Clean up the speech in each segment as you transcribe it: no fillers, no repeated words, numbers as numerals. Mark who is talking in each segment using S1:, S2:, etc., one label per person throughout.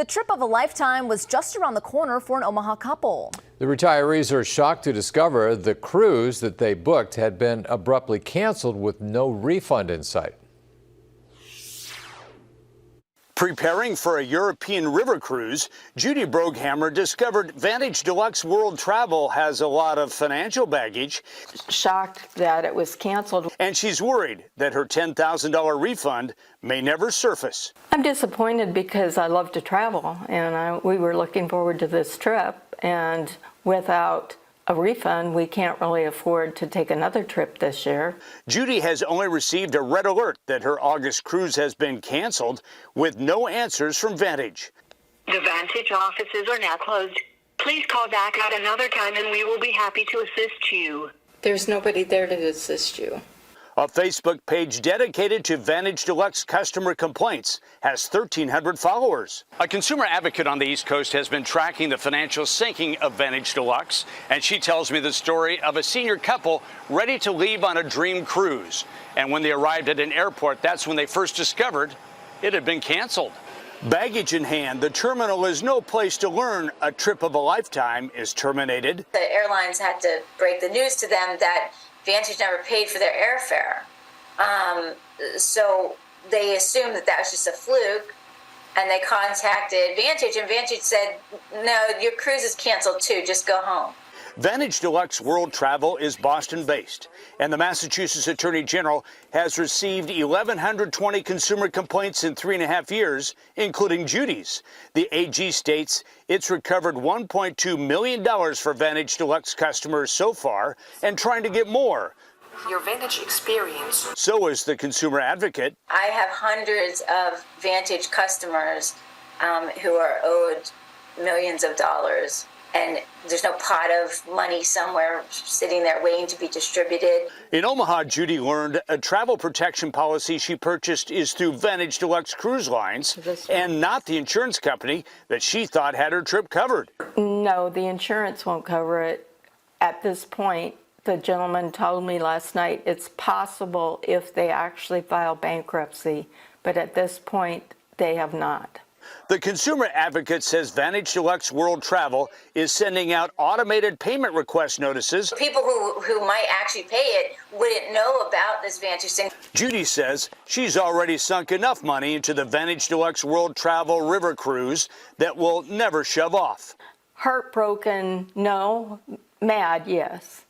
S1: The trip of a lifetime was just around the corner for an Omaha couple.
S2: The retirees are shocked to discover the cruise that they booked had been abruptly canceled with no refund in sight.
S3: Preparing for a European river cruise, Judy Broghammer discovered Vantage Deluxe World Travel has a lot of financial baggage.
S4: Shocked that it was canceled.
S3: And she's worried that her $10,000 refund may never surface.
S4: I'm disappointed because I love to travel, and we were looking forward to this trip, and without a refund, we can't really afford to take another trip this year.
S3: Judy has only received a red alert that her August cruise has been canceled, with no answers from Vantage.
S5: The Vantage offices are now closed. Please call back at another time and we will be happy to assist you.
S4: There's nobody there to assist you.
S3: A Facebook page dedicated to Vantage Deluxe customer complaints has 1,300 followers. A consumer advocate on the East Coast has been tracking the financial sinking of Vantage Deluxe, and she tells me the story of a senior couple ready to leave on a dream cruise. And when they arrived at an airport, that's when they first discovered it had been canceled. Baggage in hand, the terminal is no place to learn a trip of a lifetime is terminated.
S6: The airlines had to break the news to them that Vantage never paid for their airfare. So they assumed that was just a fluke, and they contacted Vantage, and Vantage said, no, your cruise is canceled too, just go home.
S3: Vantage Deluxe World Travel is Boston-based, and the Massachusetts Attorney General has received 1,120 consumer complaints in 3.5 years, including Judy's. The AG states it's recovered $1.2 million for Vantage Deluxe customers so far and trying to get more.
S7: Your Vantage experience.
S3: So is the consumer advocate.
S6: I have hundreds of Vantage customers who are owed millions of dollars. And there's no pot of money somewhere sitting there waiting to be distributed.
S3: In Omaha, Judy learned a travel protection policy she purchased is through Vantage Deluxe Cruise Lines and not the insurance company that she thought had her trip covered.
S4: No, the insurance won't cover it. At this point, the gentleman told me last night it's possible if they actually file bankruptcy, but at this point, they have not.
S3: The consumer advocate says Vantage Deluxe World Travel is sending out automated payment request notices.
S6: People who might actually pay it wouldn't know about this Vantage thing.
S3: Judy says she's already sunk enough money into the Vantage Deluxe World Travel River Cruise that will never shove off.
S4: Heartbroken, no. Mad, yes.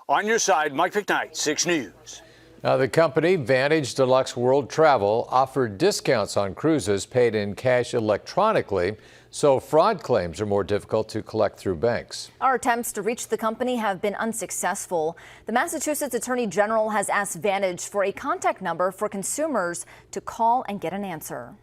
S3: On your side, Mike McKnight, 6 News.
S2: Now, the company Vantage Deluxe World Travel offered discounts on cruises paid in cash electronically, so fraud claims are more difficult to collect through banks.
S1: Our attempts to reach the company have been unsuccessful. The Massachusetts Attorney General has asked Vantage for a contact number for consumers to call and get an answer.